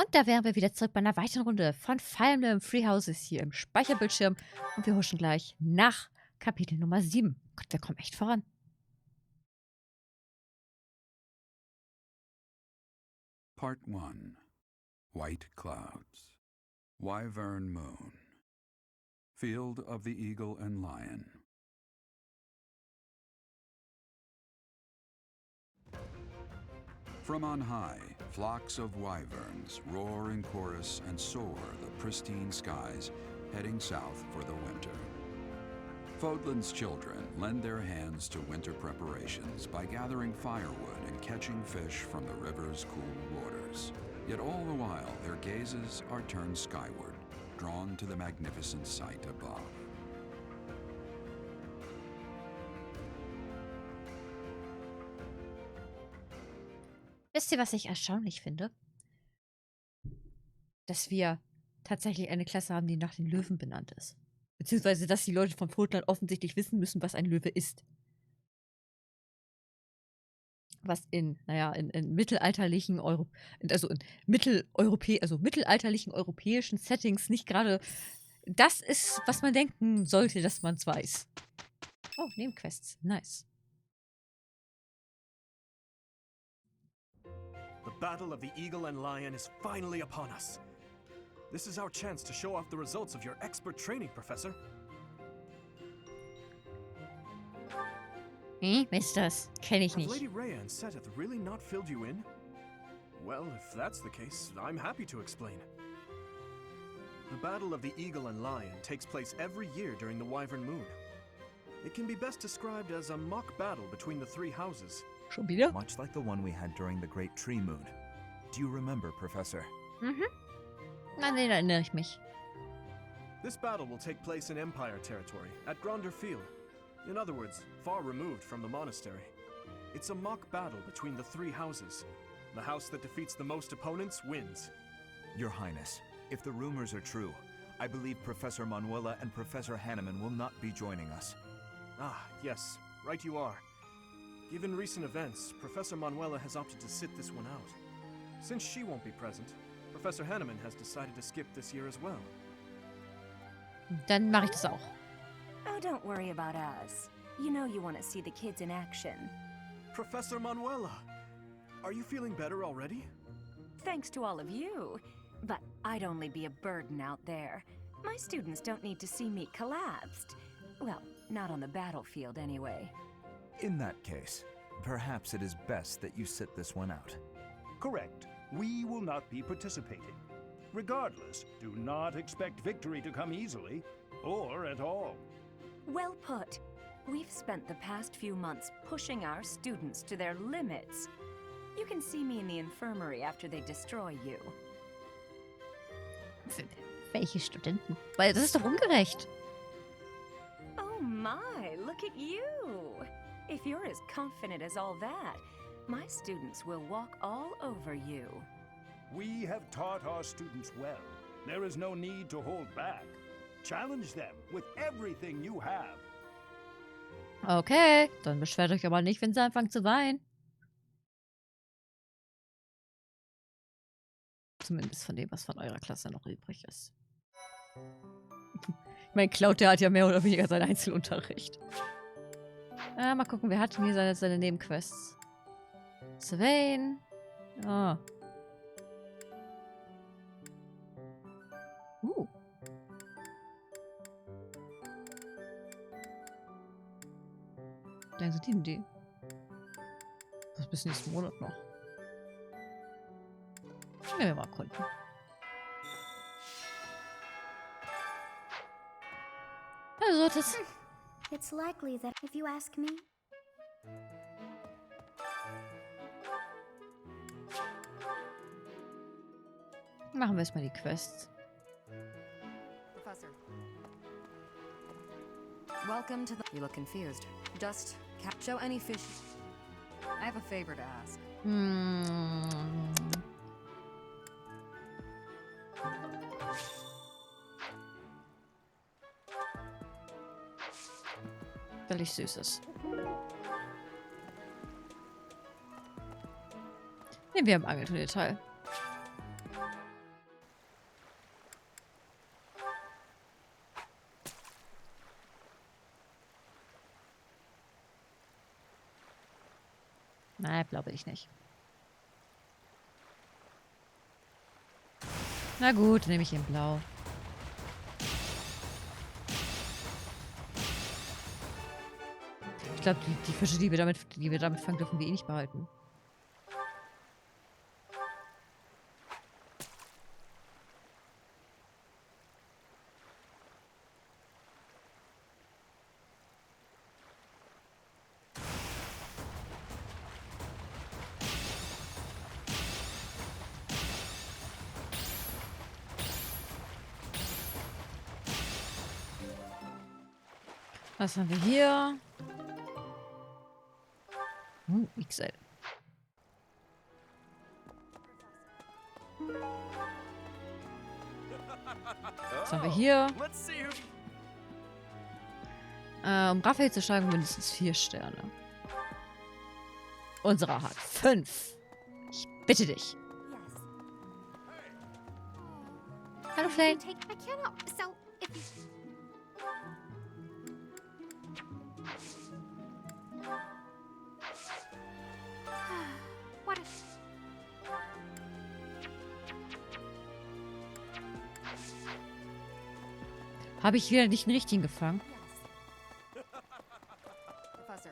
Und da wären wir wieder zurück bei einer weiteren Runde von Fire Emblem Three Houses hier im Speicherbildschirm. Und wir huschen gleich nach Kapitel Nummer 7. Gott, wir kommen echt voran. Part 1. White Clouds. Wyvern Moon. Field of the Eagle and Lion. From on high, flocks of wyverns roar in chorus and soar the pristine skies, heading south for the winter. Fodlan's children lend their hands to winter preparations by gathering firewood and catching fish from the river's cool waters. Yet all the while, their gazes are turned skyward, drawn to the magnificent sight above. Wisst ihr, was ich erstaunlich finde? Dass wir tatsächlich eine Klasse haben, die nach den Löwen benannt ist. Beziehungsweise, dass die Leute von Fodland offensichtlich wissen müssen, was ein Löwe ist. Was in mittelalterlichen mittelalterlichen europäischen Settings nicht gerade das ist, was man denken sollte, dass man es weiß. Oh, Nebenquests. Nice. The battle of the Eagle and Lion is finally upon us. This is our chance to show off the results of your expert training, Professor. Wer ist das? Kenn ich Have nicht. Lady Rhea and Seteth really not filled you in? Well, if that's the case, I'm happy to explain. The battle of the Eagle and Lion takes place every year during the Wyvern Moon. It can be best described as a mock battle between the three houses. Schon wieder? Much like the one we had during the Great Tree Moon. Do you remember, Professor? An den erinnere ich mich. This battle will take place in Empire territory, at Gronder Field. In other words, far removed from the monastery. It's a mock battle between the three houses. The house that defeats the most opponents wins. Your Highness, if the rumors are true, I believe Professor Manuela and Professor Hanneman will not be joining us. Ah, yes, right you are. Given recent events, Professor Manuela has opted to sit this one out. Since she won't be present, Professor Hanneman has decided to skip this year as well. Dann mache ich das auch. Oh, don't worry about us. You know you want to see the kids in action. Professor Manuela! Are you feeling better already? Thanks to all of you. But I'd only be a burden out there. My students don't need to see me collapsed. Well, not on the battlefield anyway. In that case, perhaps it is best that you sit this one out. Correct. We will not be participating. Regardless, do not expect victory to come easily, or at all. Well put. We've spent the past few months pushing our students to their limits. You can see me in the infirmary after they destroy you. Welche Studenten? Weil das ist doch ungerecht. Oh my, look at you! If you're as confident as all that, my students will walk all over you. We have taught our students well. There is no need to hold back. Challenge them with everything you have. Okay, dann beschwert euch aber nicht, wenn sie anfangen zu weinen. Zumindest von dem, was von eurer Klasse noch übrig ist. Ich meine, Cloud, der hat ja mehr oder weniger seinen Einzelunterricht. Mal gucken, wer hat denn hier seine Nebenquests? Swain. Oh. Dann sind die. Das bis nächsten Monat noch. Ja, wir mal erkunden. Also, das. It's likely that if you ask me. Machen wir erstmal die Quests. Professor. Welcome to the... You look confused. Just show any fish. I have a favor to ask. Völlig Süßes. Nehmen wir am Angelturnier teil. Nein, glaube ich nicht. Na gut, nehme ich in Blau. Ich glaube, die Fische, die wir damit fangen, dürfen wir eh nicht behalten. Was haben wir hier? XL. Was haben wir hier? Um Raphael zu schreiben, mindestens 4 Sterne. Unsere hat 5. Ich bitte dich. Hallo, Flame. Habe ich wieder nicht den richtigen gefangen? Professor.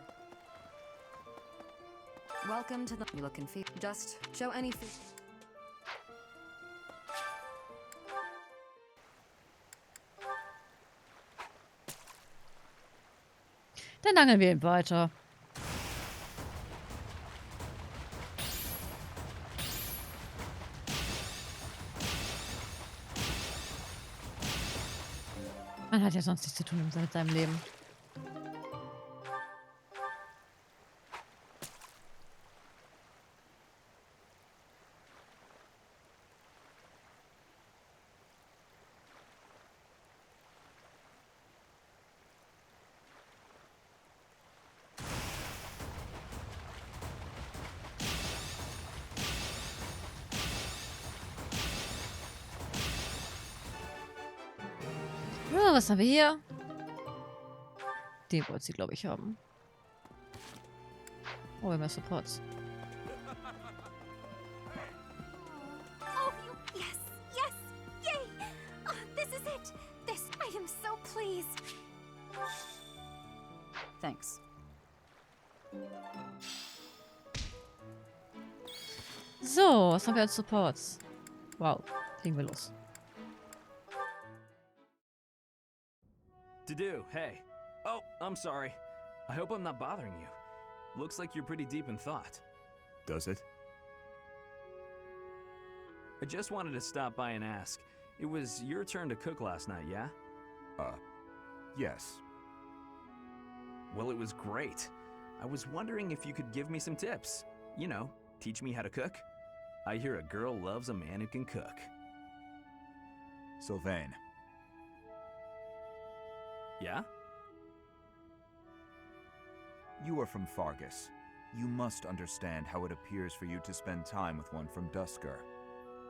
Welcome to the... You look confused. Just show any... Dann angeln wir ihn weiter. Man hat ja sonst nichts zu tun mit seinem Leben. Oh, was haben wir hier? Den wollte sie, glaube ich, haben. Oh, wir haben Supports. Oh, yes, yes, yay! Oh, this is it. This, I am so pleased. Thanks. So, was haben wir als Supports? Wow, legen wir los. To do, hey. Oh, I'm sorry. I hope I'm not bothering you. Looks like you're pretty deep in thought. Does it? I just wanted to stop by and ask. It was your turn to cook last night, yeah? Yes. Well, it was great. I was wondering if you could give me some tips. You know, teach me how to cook. I hear a girl loves a man who can cook. Sylvain. Yeah? You are from Fargus. You must understand how it appears for you to spend time with one from Dusker.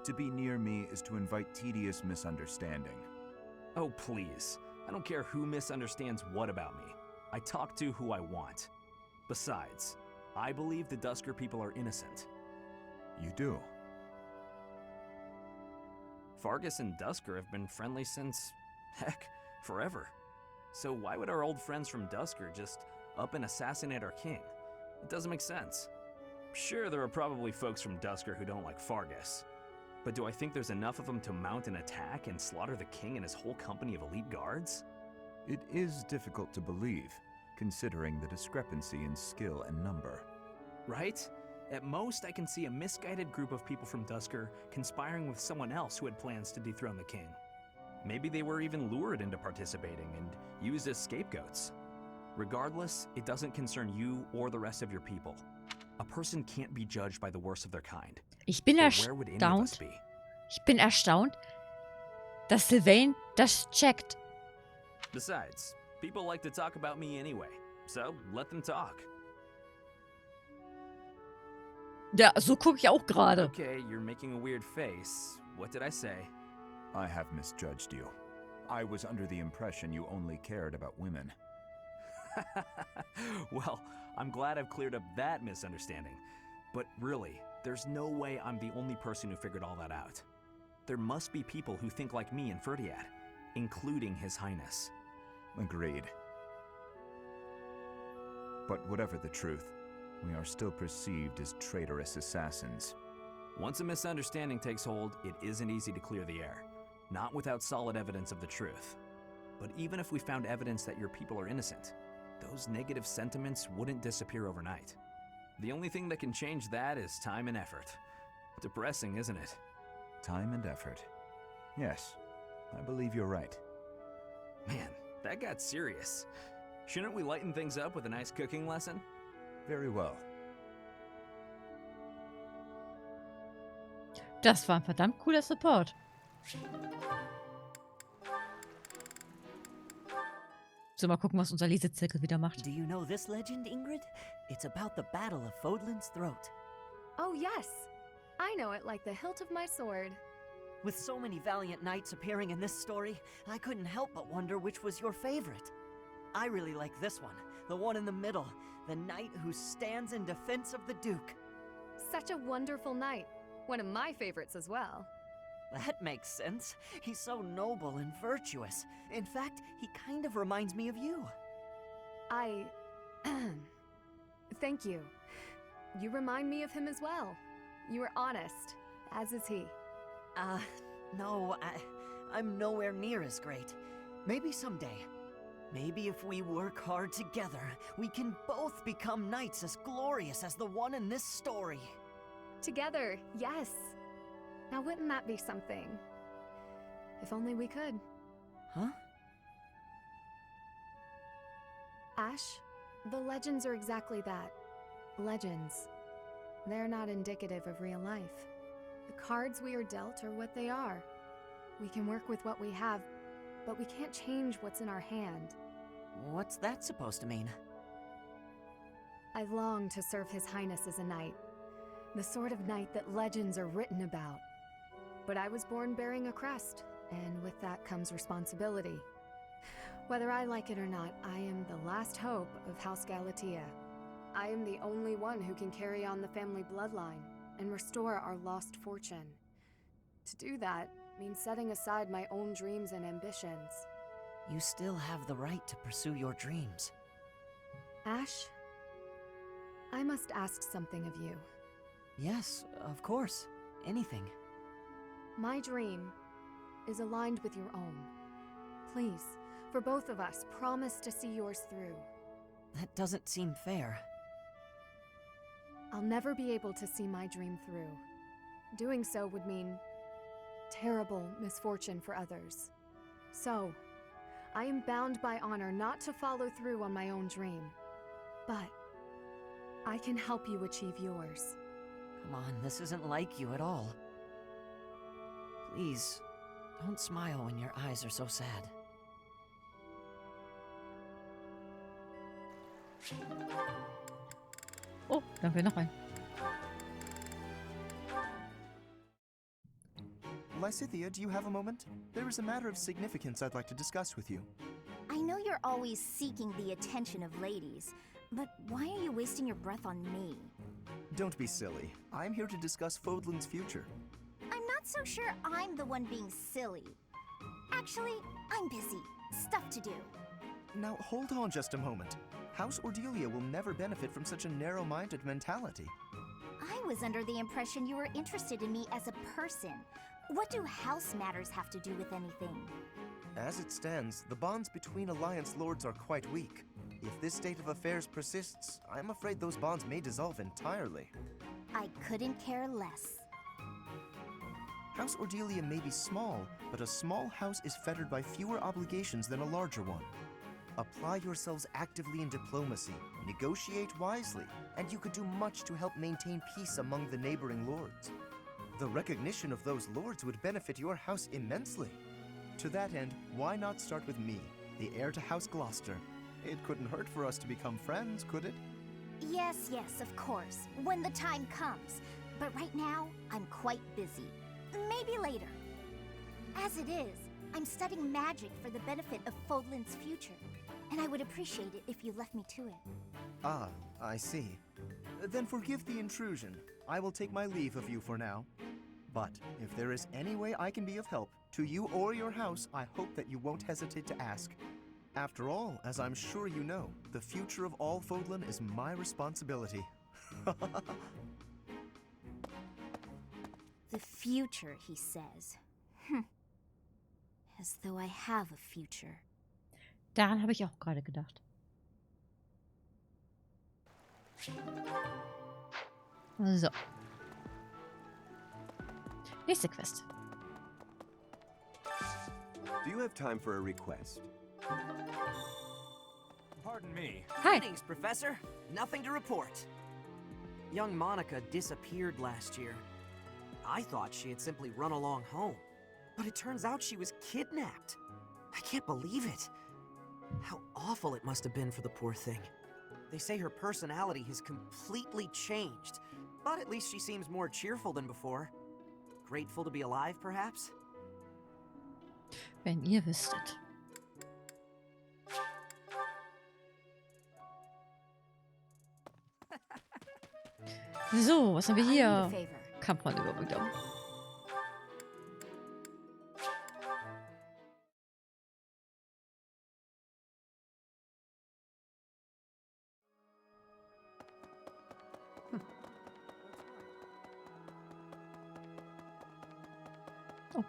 To be near me is to invite tedious misunderstanding. Oh, please. I don't care who misunderstands what about me. I talk to who I want. Besides, I believe the Dusker people are innocent. You do? Fargus and Dusker have been friendly since, heck, forever. So why would our old friends from Dusker just up and assassinate our king? It doesn't make sense. Sure, there are probably folks from Dusker who don't like Fargus. But do I think there's enough of them to mount an attack and slaughter the king and his whole company of elite guards? It is difficult to believe, considering the discrepancy in skill and number. Right? At most, I can see a misguided group of people from Dusker conspiring with someone else who had plans to dethrone the king. Maybe they were even lured into participating and used as scapegoats. Regardless, it doesn't concern you or the rest of your people. A person can't be judged by the worst of their kind. Ich bin So where would any of us erstaunt. be? Ich bin erstaunt, dass Sylvain das checkt. Besides, people like to talk about me anyway, so let them talk. Ja, so gucke ich auch gerade. Okay, you're making a weird face. What did I say? I have misjudged you. I was under the impression you only cared about women. Well, I'm glad I've cleared up that misunderstanding. But really, there's no way I'm the only person who figured all that out. There must be people who think like me and Ferdiad, including His Highness. Agreed. But whatever the truth, we are still perceived as traitorous assassins. Once a misunderstanding takes hold, it isn't easy to clear the air. Not without solid evidence of the truth. But even if we found evidence that your people are innocent, those negative sentiments wouldn't disappear overnight. The only thing that can change that is time and effort. Depressing, isn't it? Time and effort. Yes, I believe you're right. Man, that got serious. Shouldn't we lighten things up with a nice cooking lesson? Very well. Das war ein verdammt cooler Support. So, mal gucken, was unser Lesezirkel wieder macht. Do you know this legend, Ingrid? It's about the Battle of Fodlan's Throat. Oh, yes. I know it like the hilt of my sword. With so many valiant knights appearing in this story, I couldn't help but wonder which was your favorite. I really like this one, the one in the middle, the knight who stands in defense of the Duke. Such a wonderful knight. One of my favorites as well. That makes sense. He's so noble and virtuous. In fact, he kind of reminds me of you. Thank you. You remind me of him as well. You are honest, as is he. No, I'm nowhere near as great. Maybe someday. Maybe if we work hard together, we can both become knights as glorious as the one in this story. Together, yes. Now wouldn't that be something? If only we could. Huh? Ash, the legends are exactly that. Legends. They're not indicative of real life. The cards we are dealt are what they are. We can work with what we have, but we can't change what's in our hand. What's that supposed to mean? I long to serve His Highness as a knight. The sort of knight that legends are written about. But I was born bearing a crest, and with that comes responsibility. Whether I like it or not, I am the last hope of House Galatea. I am the only one who can carry on the family bloodline and restore our lost fortune. To do that means setting aside my own dreams and ambitions. You still have the right to pursue your dreams. Ash, I must ask something of you. Yes, of course. Anything. My dream is aligned with your own. Please, for both of us, promise to see yours through. That doesn't seem fair. I'll never be able to see my dream through. Doing so would mean terrible misfortune for others. So, I am bound by honor not to follow through on my own dream. But I can help you achieve yours. Come on, this isn't like you at all. Please, don't smile when your eyes are so sad. Oh, da haben wir noch einen. Lysithea, do you have a moment? There is a matter of significance I'd like to discuss with you. I know you're always seeking the attention of ladies, but why are you wasting your breath on me? Don't be silly. I'm here to discuss Fodlan's future. I'm not so sure I'm the one being silly. Actually, I'm busy. Stuff to do. Now, hold on just a moment. House Ordelia will never benefit from such a narrow-minded mentality. I was under the impression you were interested in me as a person. What do house matters have to do with anything? As it stands, the bonds between Alliance Lords are quite weak. If this state of affairs persists, I'm afraid those bonds may dissolve entirely. I couldn't care less. House Ordelia may be small, but a small house is fettered by fewer obligations than a larger one. Apply yourselves actively in diplomacy, negotiate wisely, and you could do much to help maintain peace among the neighboring lords. The recognition of those lords would benefit your house immensely. To that end, why not start with me, the heir to House Gloucester? It couldn't hurt for us to become friends, could it? Yes, of course, when the time comes. But right now, I'm quite busy. Maybe later. As it is, I'm studying magic for the benefit of Fodlan's future, and I would appreciate it if you left me to it. Ah, I see. Then forgive the intrusion. I will take my leave of you for now. But if there is any way I can be of help, to you or your house, I hope that you won't hesitate to ask. After all, as I'm sure you know, the future of all Fodlan is my responsibility. The future, he says. As though I have a future. Daran habe ich auch gerade gedacht. So. Nächste Quest. Do you have time for a request? Pardon me. Hi. Greetings, Professor. Nothing to report. Young Monica disappeared last year. I thought she had simply run along home, but it turns out she was kidnapped. I can't believe it. How awful it must have been for the poor thing. They say her personality has completely changed, but at least she seems more cheerful than before. Grateful to be alive, perhaps? Wenn ihr wüsstet. So, was haben wir hier? Kampfmanöver. Oh.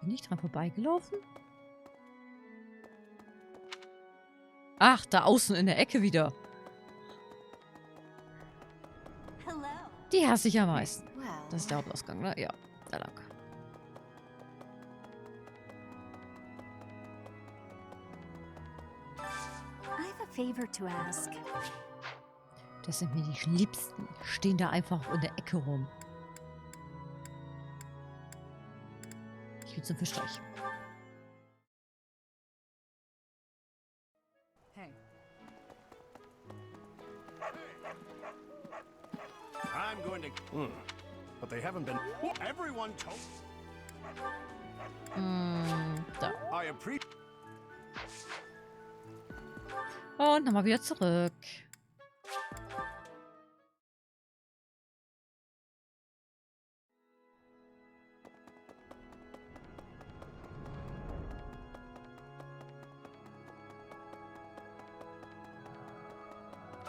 Bin ich dran vorbeigelaufen? Ach, da außen in der Ecke wieder. Die hasse ich am meisten. Das ist der Hauptausgang, ne? Ja, da lang. I have a favor to ask. Das sind mir die Liebsten. Stehen da einfach in der Ecke rum. Ich will zum Fischteich. Hey. I'm going to... But they haven't been... Everyone told... Da. I appreciate... Und nochmal wieder zurück.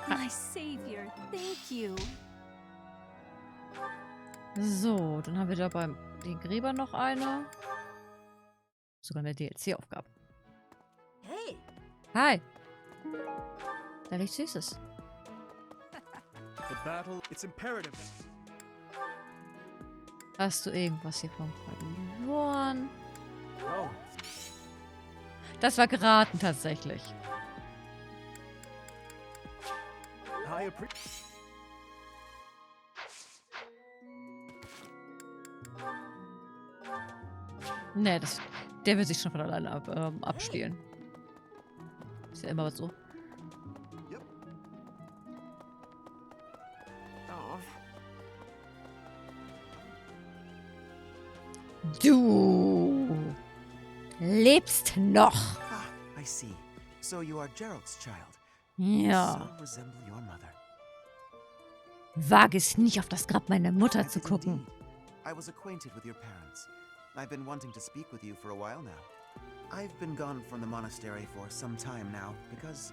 My savior, thank you. So, dann haben wir da beim den Gräbern noch eine. Sogar eine DLC-Aufgabe. Hey! Hi! Da liegt Süßes. The battle, it's imperative. Hast du irgendwas hier vom verloren? Oh. Das war geraten tatsächlich. I appreciate... Nee, der wird sich schon von alleine abspielen. Ist ja immer so. Yep. Oh. Du lebst noch. Ah, I see. So you are Gerald's child. Ja. So resemble your mother. Wage es nicht, auf das Grab meiner Mutter zu gucken. I was acquainted with your parents. I've been wanting to speak with you for a while now. I've been gone from the monastery for some time now, because